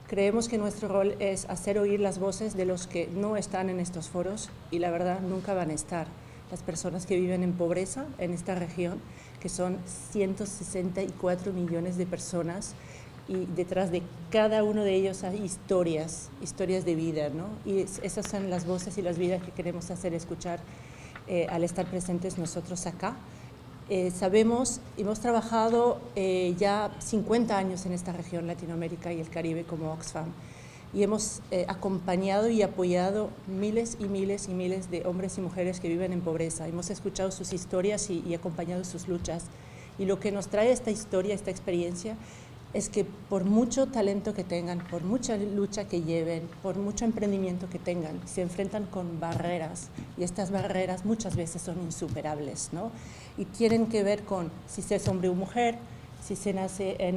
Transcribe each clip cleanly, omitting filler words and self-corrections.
Creemos que nuestro rol es hacer oír las voces de los que no están en estos foros y la verdad nunca van a estar. Las personas que viven en pobreza en esta región, que son 164 millones de personas, y detrás de cada uno de ellos hay historias de vida, ¿no? Y esas son las voces y las vidas que queremos hacer escuchar al estar presentes nosotros acá. Sabemos, hemos trabajado ya 50 años en esta región, Latinoamérica y el Caribe, como Oxfam, y hemos acompañado y apoyado miles y miles y miles de hombres y mujeres que viven en pobreza. Hemos escuchado sus historias y acompañado sus luchas. Y lo que nos trae esta historia, esta experiencia, es que por mucho talento que tengan, por mucha lucha que lleven, por mucho emprendimiento que tengan, se enfrentan con barreras, y estas barreras muchas veces son insuperables, ¿no? Y tienen que ver con si se es hombre o mujer, si se nace en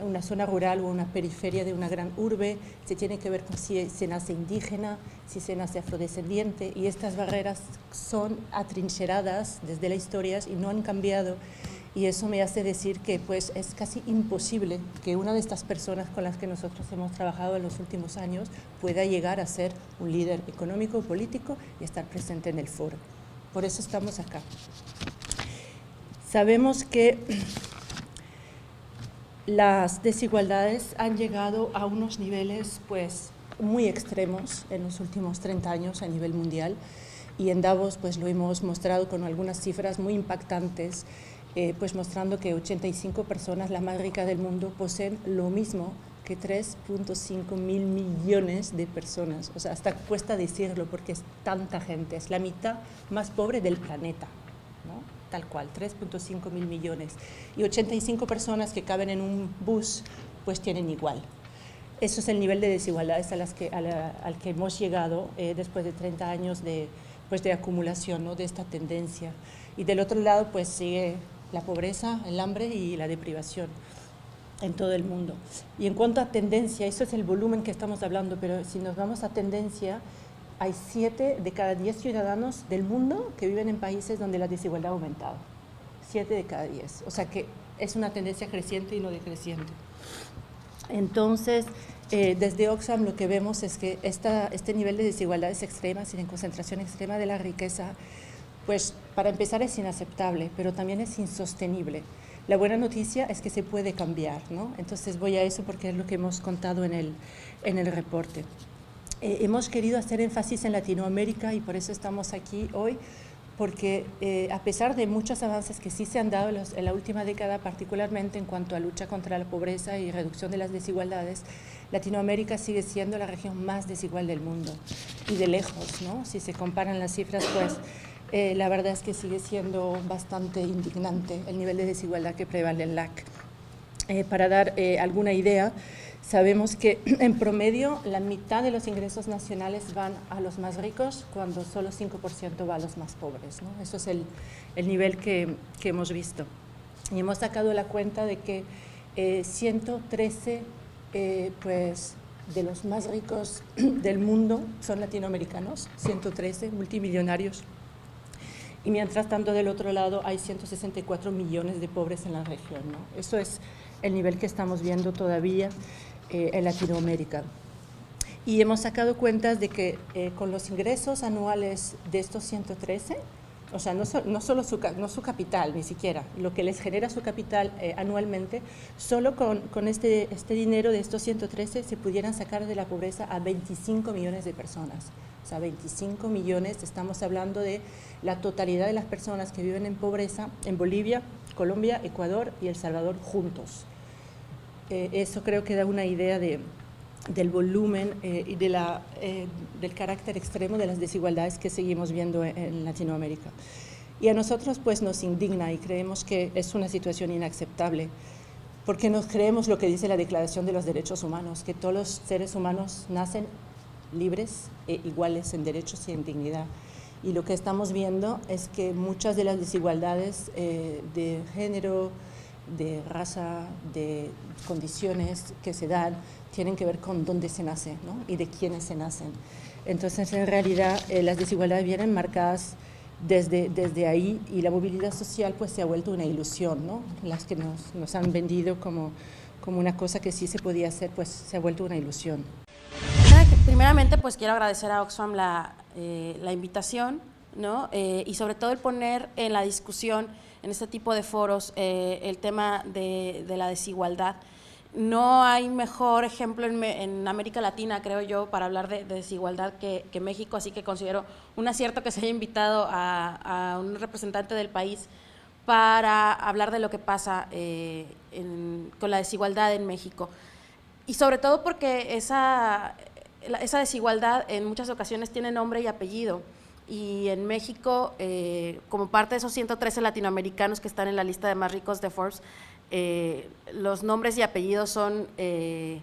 una zona rural o una periferia de una gran urbe, se tiene que ver con si se nace indígena, si se nace afrodescendiente, y estas barreras son atrincheradas desde la historia y no han cambiado. Y eso me hace decir que pues, es casi imposible que una de estas personas con las que nosotros hemos trabajado en los últimos años pueda llegar a ser un líder económico o político y estar presente en el foro. Por eso estamos acá. Sabemos que las desigualdades han llegado a unos niveles pues, muy extremos en los últimos 30 años a nivel mundial, y en Davos pues, lo hemos mostrado con algunas cifras muy impactantes, pues mostrando que 85 personas, la más rica del mundo, poseen lo mismo que 3.5 mil millones de personas. O sea, hasta cuesta decirlo porque es tanta gente, es la mitad más pobre del planeta, ¿no? Tal cual, 3.5 mil millones. Y 85 personas que caben en un bus, pues tienen igual. Eso es el nivel de desigualdades al que hemos llegado después de 30 años de acumulación, ¿no? De esta tendencia. Y del otro lado, pues sigue la pobreza, el hambre y la deprivación en todo el mundo. Y en cuanto a tendencia, eso es el volumen que estamos hablando, pero si nos vamos a tendencia, hay 7 de cada 10 ciudadanos del mundo que viven en países donde la desigualdad ha aumentado. 7 de cada 10. O sea que es una tendencia creciente y no decreciente. Entonces, desde Oxfam lo que vemos es que este nivel de desigualdades extremas y de concentración extrema de la riqueza, pues para empezar es inaceptable, pero también es insostenible. La buena noticia es que se puede cambiar, ¿no? Entonces voy a eso porque es lo que hemos contado en el reporte. Hemos querido hacer énfasis en Latinoamérica y por eso estamos aquí hoy, porque a pesar de muchos avances que sí se han dado en la última década, particularmente en cuanto a lucha contra la pobreza y reducción de las desigualdades, Latinoamérica sigue siendo la región más desigual del mundo, y de lejos, ¿no? Si se comparan las cifras, pues la verdad es que sigue siendo bastante indignante el nivel de desigualdad que prevalece en LAC. Para dar alguna idea, sabemos que en promedio la mitad de los ingresos nacionales van a los más ricos cuando solo 5% va a los más pobres, ¿no? Eso es el nivel que hemos visto. Y hemos sacado la cuenta de que 113 pues, de los más ricos del mundo son latinoamericanos, 113 multimillonarios. Y mientras tanto, del otro lado, hay 164 millones de pobres en la región, ¿no? Eso es el nivel que estamos viendo todavía en Latinoamérica. Y hemos sacado cuentas de que con los ingresos anuales de estos 113, o sea, no solo su capital, ni siquiera, lo que les genera su capital anualmente, solo con este dinero de estos 113 se pudieran sacar de la pobreza a 25 millones de personas. O sea, 25 millones, estamos hablando de la totalidad de las personas que viven en pobreza en Bolivia, Colombia, Ecuador y El Salvador juntos. Eso creo que da una idea del volumen y del carácter extremo de las desigualdades que seguimos viendo en Latinoamérica. Y a nosotros pues nos indigna y creemos que es una situación inaceptable, porque nos creemos lo que dice la Declaración de los Derechos Humanos, que todos los seres humanos nacen libres e iguales en derechos y en dignidad. Y lo que estamos viendo es que muchas de las desigualdades de género, de raza, de condiciones que se dan, tienen que ver con dónde se nace, ¿no? Y de quiénes se nacen. Entonces, en realidad, las desigualdades vienen marcadas desde ahí, y la movilidad social pues se ha vuelto una ilusión, ¿no? Las que nos han vendido como como una cosa que sí se podía hacer, pues se ha vuelto una ilusión. Primeramente, pues quiero agradecer a Oxfam la invitación, ¿no? Y sobre todo el poner en la discusión en este tipo de foros el tema de la desigualdad. No hay mejor ejemplo en América Latina, creo yo, para hablar de desigualdad que México, así que considero un acierto que se haya invitado a un representante del país para hablar de lo que pasa con la desigualdad en México. Y sobre todo porque esa desigualdad en muchas ocasiones tiene nombre y apellido. Y en México, como parte de esos 113 latinoamericanos que están en la lista de más ricos de Forbes, los nombres y apellidos son de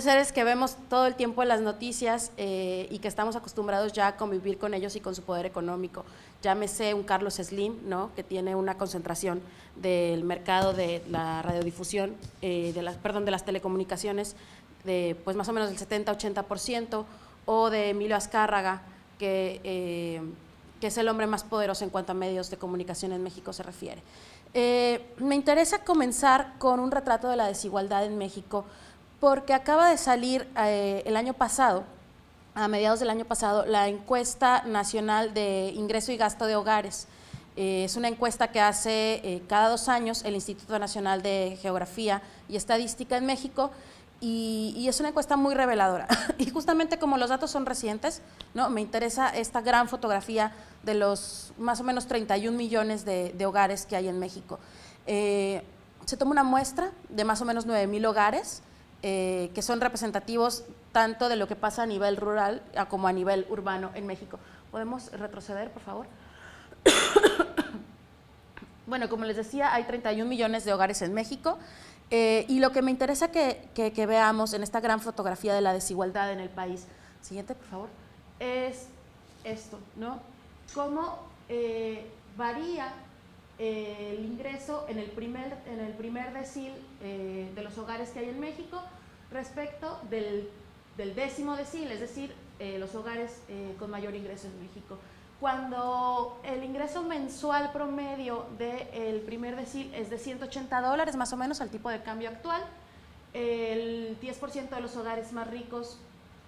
seres que vemos todo el tiempo en las noticias y que estamos acostumbrados ya a convivir con ellos y con su poder económico. Llámese un Carlos Slim, ¿no? Que tiene una concentración del mercado de la radiodifusión, de las telecomunicaciones, de pues más o menos del 70-80%, o de Emilio Azcárraga, que es el hombre más poderoso en cuanto a medios de comunicación en México se refiere. Me interesa comenzar con un retrato de la desigualdad en México, porque acaba de salir el año pasado, a mediados del año pasado, la encuesta nacional de ingreso y gasto de hogares. Es una encuesta que hace cada 2 años el Instituto Nacional de Geografía y Estadística en México, y es una encuesta muy reveladora. Y justamente como los datos son recientes, ¿no? Me interesa esta gran fotografía de los más o menos 31 millones de hogares que hay en México. Se toma una muestra de más o menos 9,000 hogares, que son representativos tanto de lo que pasa a nivel rural como a nivel urbano en México. ¿Podemos retroceder, por favor? Bueno, como les decía, hay 31 millones de hogares en México. Y lo que me interesa que veamos en esta gran fotografía de la desigualdad en el país, siguiente por favor, es esto, ¿no? Cómo varía el ingreso en el primer decil de los hogares que hay en México respecto del 10º decil, es decir, los hogares con mayor ingreso en México. Cuando el ingreso mensual promedio del primer decil es de $180 más o menos al tipo de cambio actual, el 10% de los hogares más ricos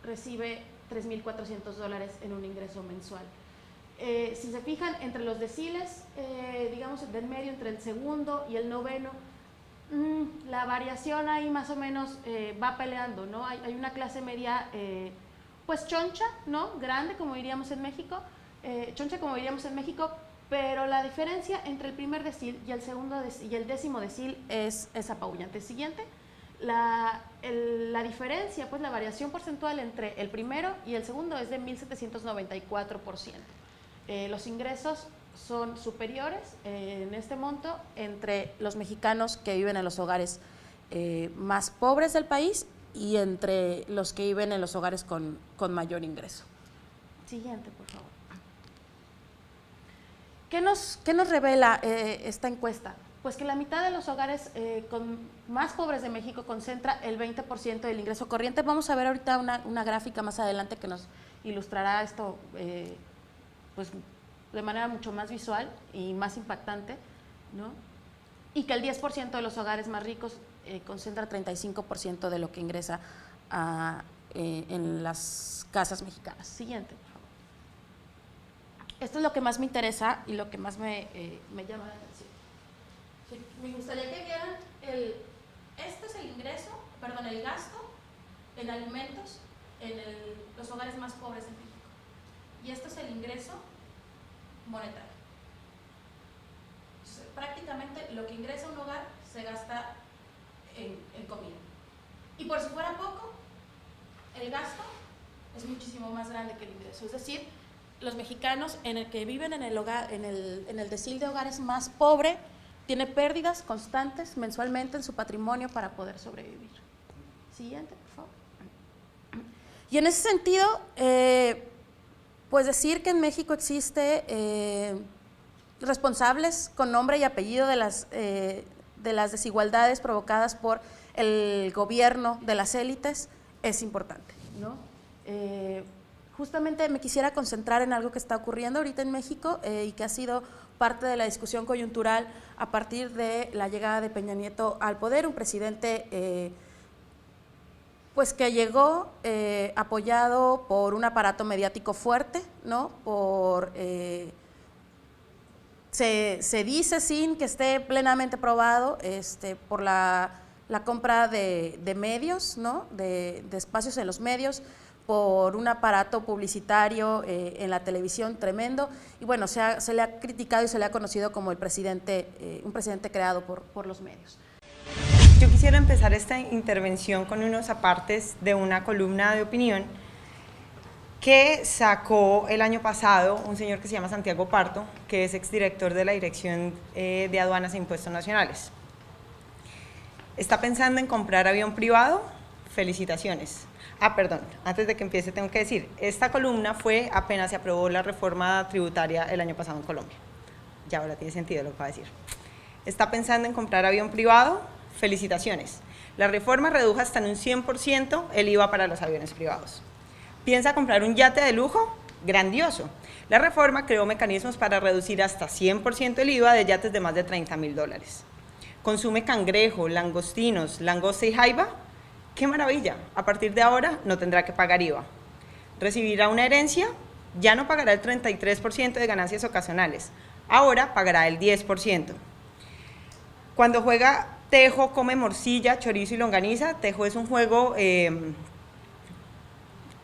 recibe $3,400 en un ingreso mensual. Si se fijan, entre los deciles, digamos del medio, entre el segundo y el noveno, la variación ahí más o menos va peleando, ¿no? Hay una clase media pues choncha, ¿no? Grande, como diríamos en México, pero la diferencia entre el primer decil y el segundo y el 10º decil es apabullante. Siguiente, la diferencia, pues la variación porcentual entre el primero y el segundo es de 1,794%. Los ingresos son superiores en este monto entre los mexicanos que viven en los hogares más pobres del país y entre los que viven en los hogares con mayor ingreso. Siguiente, por favor. ¿Qué nos revela esta encuesta? Pues que la mitad de los hogares más pobres de México concentra el 20% del ingreso corriente. Vamos a ver ahorita una gráfica más adelante que nos ilustrará esto pues, de manera mucho más visual y más impactante, ¿no? Y que el 10% de los hogares más ricos concentra 35% de lo que ingresa en las casas mexicanas. Siguiente. Esto es lo que más me interesa y lo que más me llama la atención. Me gustaría que vieran este es el gasto en alimentos en los hogares más pobres de México. Y este es el ingreso monetario. Entonces, prácticamente lo que ingresa un hogar se gasta en comida. Y por si fuera poco, el gasto es muchísimo más grande que el ingreso. Es decir, los mexicanos que viven en el decil de hogares más pobre tiene pérdidas constantes mensualmente en su patrimonio para poder sobrevivir. Siguiente, por favor. Y en ese sentido, pues decir que en México existe responsables con nombre y apellido de las desigualdades provocadas por el gobierno de las élites es importante, ¿no? Justamente me quisiera concentrar en algo que está ocurriendo ahorita en México y que ha sido parte de la discusión coyuntural a partir de la llegada de Peña Nieto al poder, un presidente pues que llegó apoyado por un aparato mediático fuerte, ¿no? Se dice, sin que esté plenamente probado, por la compra de medios, ¿no? de espacios en los medios, por un aparato publicitario en la televisión tremendo, y bueno, se le ha criticado y se le ha conocido como un presidente creado por los medios. Yo quisiera empezar esta intervención con unos apartes de una columna de opinión que sacó el año pasado un señor que se llama Santiago Pardo, que es exdirector de la Dirección de Aduanas e Impuestos Nacionales. ¿Está pensando en comprar avión privado? Felicitaciones. Perdón, antes de que empiece tengo que decir, esta columna fue apenas se aprobó la reforma tributaria el año pasado en Colombia. Ya ahora tiene sentido lo que va a decir. ¿Está pensando en comprar avión privado? Felicitaciones. La reforma redujo hasta en un 100% el IVA para los aviones privados. ¿Piensa comprar un yate de lujo? Grandioso. La reforma creó mecanismos para reducir hasta 100% el IVA de yates de más de $30.000. ¿Consume cangrejo, langostinos, langosta y jaiba? ¡Qué maravilla! A partir de ahora no tendrá que pagar IVA. ¿Recibirá una herencia? Ya no pagará el 33% de ganancias ocasionales. Ahora pagará el 10%. Cuando juega tejo, come morcilla, chorizo y longaniza. Tejo es un juego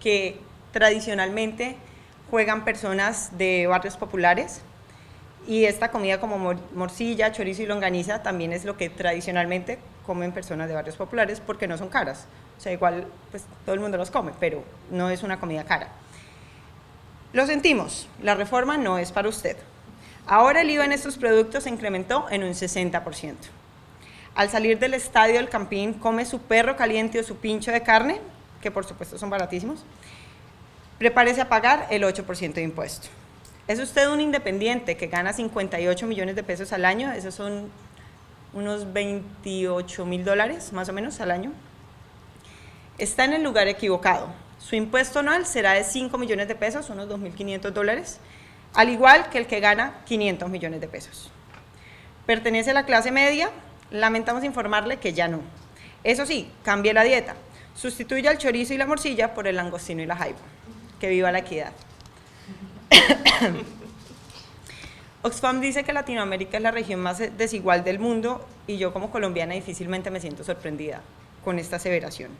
que tradicionalmente juegan personas de barrios populares, y esta comida como morcilla, chorizo y longaniza también es lo que tradicionalmente comen personas de barrios populares porque no son caras. O sea, igual pues todo el mundo los come, pero no es una comida cara. Lo sentimos, la reforma no es para usted. Ahora el IVA en estos productos se incrementó en un 60%. Al salir del estadio del Campín, come su perro caliente o su pincho de carne, que por supuesto son baratísimos, prepárese a pagar el 8% de impuesto. ¿Es usted un independiente que gana 58 millones de pesos al año? Esos son unos $28.000 más o menos al año. Está en el lugar equivocado. Su impuesto anual será de 5 millones de pesos, unos $2.500, al igual que el que gana 500 millones de pesos. ¿Pertenece a la clase media? Lamentamos informarle que ya no. Eso sí, cambie la dieta. Sustituya el chorizo y la morcilla por el langostino y la jaiba. Que viva la equidad. Oxfam dice que Latinoamérica es la región más desigual del mundo, y yo como colombiana difícilmente me siento sorprendida con esta aseveración.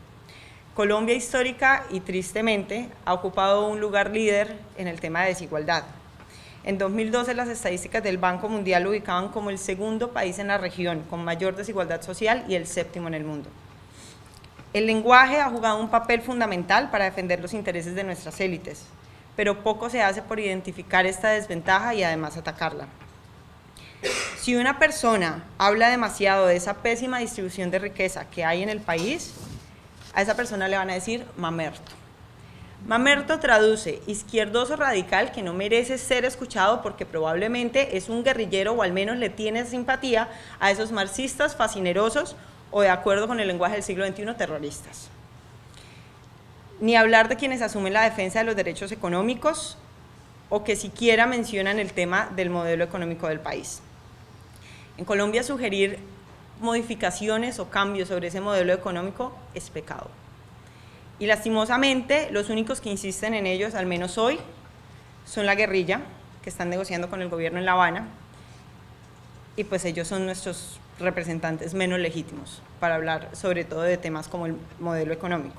Colombia histórica y tristemente ha ocupado un lugar líder en el tema de desigualdad. En 2012 las estadísticas del Banco Mundial lo ubicaban como el segundo país en la región con mayor desigualdad social y el séptimo en el mundo. El lenguaje ha jugado un papel fundamental para defender los intereses de nuestras élites, pero poco se hace por identificar esta desventaja y además atacarla. Si una persona habla demasiado de esa pésima distribución de riqueza que hay en el país, a esa persona le van a decir mamerto. Mamerto traduce izquierdoso radical que no merece ser escuchado porque probablemente es un guerrillero o al menos le tiene simpatía a esos marxistas fascinerosos o, de acuerdo con el lenguaje del siglo XXI, terroristas. Ni hablar de quienes asumen la defensa de los derechos económicos o que siquiera mencionan el tema del modelo económico del país. En Colombia sugerir modificaciones o cambios sobre ese modelo económico es pecado. Y lastimosamente los únicos que insisten en ellos, al menos hoy, son la guerrilla, que están negociando con el gobierno en La Habana, y pues ellos son nuestros representantes menos legítimos para hablar sobre todo de temas como el modelo económico.